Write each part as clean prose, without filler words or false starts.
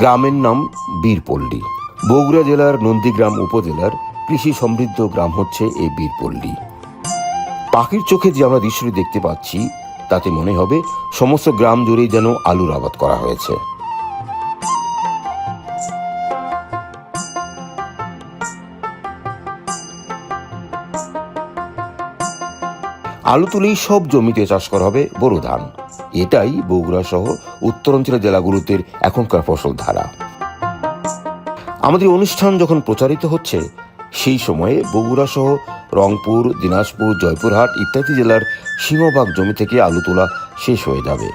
গ্রামের নাম বীরপল্লী। বগুড়া জেলার নন্দীগ্রাম উপজেলার কৃষি সমৃদ্ধ গ্রাম হচ্ছে এই বীরপল্লী। পাখির চোখে যে আমরা দৃশ্যটি দেখতে পাচ্ছি তাতে মনে হবে সমস্ত গ্রাম জুড়েই যেন আলুর আবাদ করা হয়েছে। আলু তুলেই সব জমিতে চাষ করা হবে বোরো ধান। এটাই বগুড়া সহ উত্তরাঞ্চলের জেলাগুলোতে এখনকার ফসল ধারা। আমাদের অনুষ্ঠান যখন প্রচারিত হচ্ছে সেই সময়ে বগুড়া সহ রংপুর, দিনাজপুর, জয়পুরহাট ইত্যাদি জেলার সিংহভাগ জমি থেকে আলু তোলা শেষ হয়ে যাবে।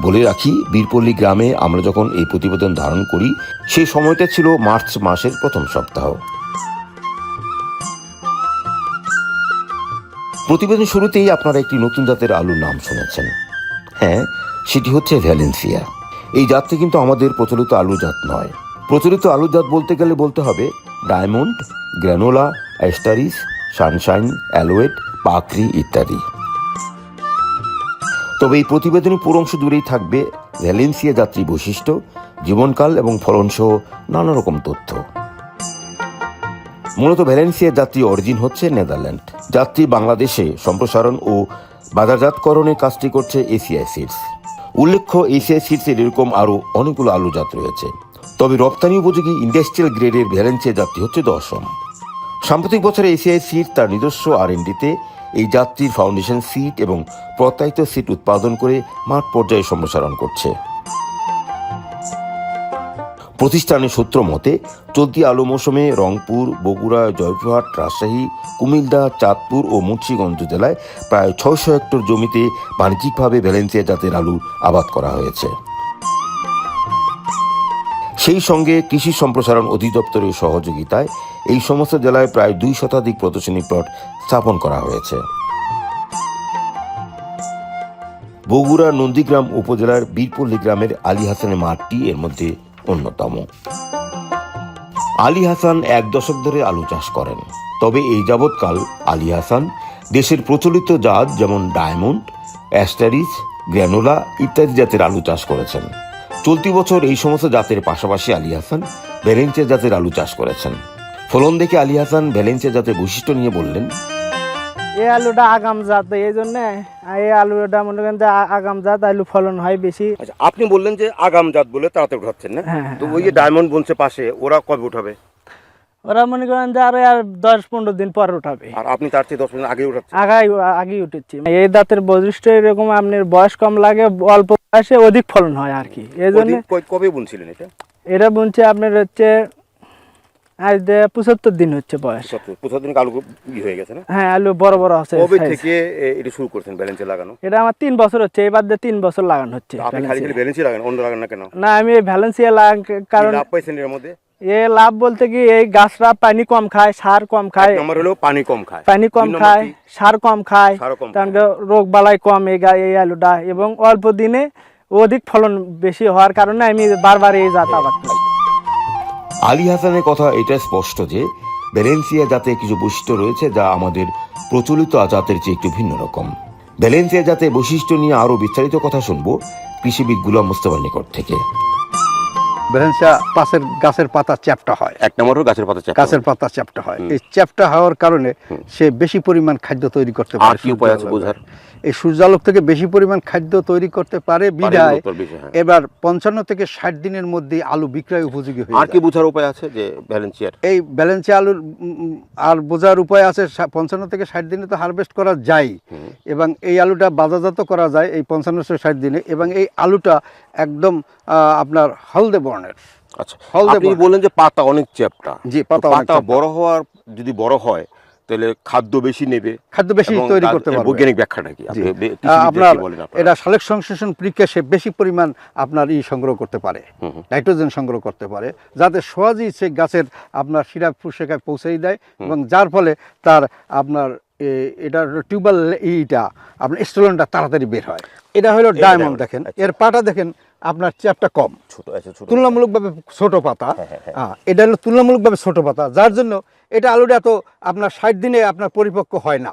বলে রাখি, বীরপল্লী গ্রামে আমরা যখন এই প্রতিবেদন ধারণ করি সেই সময়টা ছিল মার্চ মাসের প্রথম সপ্তাহ। প্রতিবেদন শুরুতেই আপনারা একটি নতুন জাতের আলুর নাম শুনেছেন। হ্যাঁ, সেটি হচ্ছে ভ্যালেন্সিয়া। এই জাতটি কিন্তু আমাদের প্রচলিত আলু জাত নয়। প্রচলিত আলু জাত বলতে গেলে বলতে হবে ডায়মন্ড, গ্র্যানোলা, অ্যাস্টারিস, সানশাইন, অ্যালোয়েট, পাকরি ইত্যাদি। তবে এই প্রতিবেদনের পুরো অংশ জুড়েই থাকবে ভ্যালেন্সিয়া জাতটির বৈশিষ্ট্য, জীবনকাল এবং ফলনসহ নানা রকম তথ্য। মূলত ভ্যালেন্সিয়া জাতটির অরিজিন হচ্ছে নেদারল্যান্ড। জাতটি বাংলাদেশে সম্প্রসারণ ও বাজারজাতকরণের কাজটি করছে এসিআই সিডস। উল্লেখ্য, এসিআই সিডসের এরকম আরও অনেকগুলো আলু জাত রয়েছে, তবে রপ্তানি উপযোগী ইন্ডাস্ট্রিয়াল গ্রেডের ভ্যালেন্সিয়া জাতটি হচ্ছে 10ম। সাম্প্রতিক বছরে এসিআই সিড তার নিজস্ব R&Dতে এই জাতটির ফাউন্ডেশন সিড এবং প্রত্যায়িত সিড উৎপাদন করে মাঠ পর্যায়ে সম্প্রসারণ করছে। প্রতিষ্ঠানের সূত্র মতে চলতি আলু মৌসুমে রংপুর, বগুড়া, জয়পুরহাট, রাজশাহী, কুমিল্লা, চাঁদপুর ও মুন্সিগঞ্জ জেলায় প্রায় 600 হেক্টর জমিতে বাণিজ্যিকভাবে ভ্যালেন্সিয়া জাতের আলু আবাদ করা হয়েছে। সেই সঙ্গে কৃষি সম্প্রসারণ অধিদপ্তরের সহযোগিতায় এই সমস্ত জেলায় প্রায় 2 শতাধিক প্রদর্শনী প্লট স্থাপন করা হয়েছে। বগুড়ার নন্দীগ্রাম উপজেলার বীরপল্লী গ্রামের আলী হাসানের মাঠটি এর মধ্যে অন্যতম। আলী হাসান 1 দশক ধরে আলু চাষ করেন। তবে এই যাবৎকাল আলী হাসান দেশের প্রচলিত জাত যেমন ডায়মন্ড, অ্যাস্টারিস, গ্র্যানোলা ইত্যাদি জাতের আলু চাষ করেছেন। চলতি বছর এই সমস্ত জাতের পাশাপাশি আলী হাসান ভ্যালেন্সিয়া জাতের আলু চাষ করেছেন। ফলন দেখে আলী হাসান ভ্যালেন্সিয়া জাতের বৈশিষ্ট্য নিয়ে বললেন, এই আলুটা আগাম জাত, এই জন্য এই আলুটা মনে করেন যে আগাম জাত, আলু ফলন হয় বেশি। আচ্ছা, আপনি বললেন যে আগাম জাত বলে তাড়াতাড়ি উঠাচ্ছেন না? তো ওই যে ডায়মন্ড বনছে পাশে, ওরা কবে উঠাবে? ওরা মনে করেন যে আরো 10-15 দিন পর উঠাবে। আর আপনি তার চেয়ে 10 দিন আগে উঠাচ্ছেন? আগেই উঠেছি। এই জাতের বৈশিষ্ট্য এরকম, আপনার বয়স কম লাগে, অল্প বয়সে অধিক ফলন হয় আর কি। এই জন্য কবে বুনছিলেন এটা? এটা বুনছে আপনার হচ্ছে আজ 75 দিন হচ্ছে বয়স। 75 দিন আলু হয়ে গেছে না? হ্যাঁ, আলু বড় বড় আছে। কবে থেকে এটা শুরু করছেন ভ্যালেন্সিয়া লাগানো? এটা আমার 3 বছর হচ্ছে, এবার 3 বছর লাগানো হচ্ছে। আপনি খালি ভ্যালেন্সিয়া লাগান, অন্য লাগান না কেন? না, আমি ভ্যালেন্সিয়া লাগান কারণ লাভ পাইছেন এর মধ্যে? লাভ বলতে কি, এই গাছরা পানি কম খায়, সার কম খায়। নম্বর হলো পানি কম খায়, সার কম খায়, রোগ বালাই কম এই আলুটা, এবং অল্প দিনে অধিক ফলন বেশি হওয়ার কারণে আমি বারবার এই জাত আবাদ করি। আলী হাসানের কথা এটা স্পষ্ট যে ভ্যালেন্সিয়া জাতে কিছু বৈশিষ্ট্য রয়েছে যা আমাদের প্রচলিত জাতের চেয়ে একটু ভিন্ন রকম। ভ্যালেন্সিয়া জাতের বৈশিষ্ট্য নিয়ে আরো বিস্তারিত কথা শুনবো কৃষিবিদ গুলাম মোস্তফার নিকট থেকে। ভ্যালেন্সিয়া গাছের পাতা চ্যাপ্টা হয়। 1 নম্বর হলো গাছের পাতা চ্যাপ্টা হয়। এই চ্যাপ্টা হওয়ার কারণে সে বেশি পরিমাণ খাদ্য তৈরি করতে পারে। আর কি উপায় আছে বোঝার? এই সূর্যালোক থেকে বেশি পরিমাণ খাদ্য তৈরি করতে পারে বিধায় এবার 55 থেকে 60 দিনের মধ্যে আলু বিক্রয় উপযোগী হয়ে যায়। আর কি বোঝার উপায় আছে যে ভ্যালেন্সিয়ার? এই ভ্যালেন্সিয়া আলুর আর বোঝার উপায় আছে, 55 থেকে 60 দিনে তো হারভেস্ট করা যায়, এবং এই আলুটা বাজারজাত করা যায় এই 55 থেকে 60 দিনে, এবং এই আলুটা একদম আপনার হলদে বর্ণের। আচ্ছা, আপনি বললেন যে পাতা অনেক চ্যাপ্টা। জি, পাতা বড় হওয়ার, যদি বড় হয় তাহলে খাদ্য বেশি নেবে, খাদ্য বেশি তৈরি করতে পারবে। বৈজ্ঞানিক ব্যাখ্যাটা কি? আপনার এটা সালোক সংশ্লেষণ প্রক্রিয়া সে বেশি পরিমাণ আপনার সংগ্রহ করতে পারে, নাইট্রোজেন সংগ্রহ করতে পারে, যাতে সহজেই সে গাছের আপনার শিরা প্রশিরায় পৌঁছেই দেয়, এবং যার ফলে তার আপনার এটার টিউবাল এইটা আপনার স্টোলনটা তাড়াতাড়ি বের হয়। এটা হলো ডায়মন্ড, দেখেন এর পাতা দেখেন আপনার চ্যাপটা কম, ছোট ছোট তুলনামূলকভাবে ছোট পাতা। এটা হলো তুলনামূলকভাবে ছোট পাতা, যার জন্য এটা আলুটা তো আপনার 60 দিনে আপনার পরিপক্ক হয় না।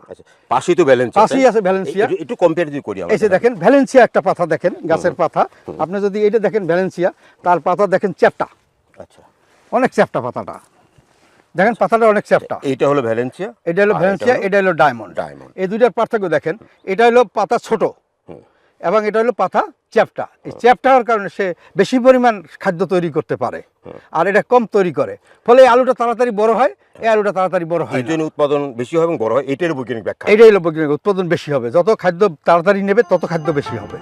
পাশেই তো ভ্যালেন্সিয়া, পাশেই আছে ভ্যালেন্সিয়া। একটু কম্পেয়ার যদি করি আমরা, এই যে দেখেন ভ্যালেন্সিয়া একটা পাতা দেখেন, গাছের পাতা। আপনি যদি এটা দেখেন ভ্যালেন্সিয়া, তার পাতা দেখেন চ্যাপটা, আচ্ছা অনেক চ্যাপটা পাতাটা, দেখেন পাতাটা অনেক চ্যাপটা। এইটা হলো ভ্যালেন্সিয়া, এটা হলো ভ্যালেন্সিয়া, এটা হলো ডায়মন্ড। ডায়মন্ড। এই দুইটার পার্থক্য দেখেন, এটা হলো পাতা ছোট এবং এটা হলো পাতা চ্যাপটা। এই চ্যাপটা হওয়ার কারণে সে বেশি পরিমাণ খাদ্য তৈরি করতে পারে, আর এটা কম তৈরি করে, ফলে এই আলুটা তাড়াতাড়ি বড় হয়, এই আলুটা তাড়াতাড়ি বড় হয় এই না। জন্য উৎপাদন বেশি হয় এবং বড় হয়, এটার বৈজ্ঞানিক ব্যাখ্যা। এটাই হলো বৈজ্ঞানিক, উৎপাদন বেশি হবে, যত খাদ্য তাড়াতাড়ি নেবে তত খাদ্য বেশি হবে।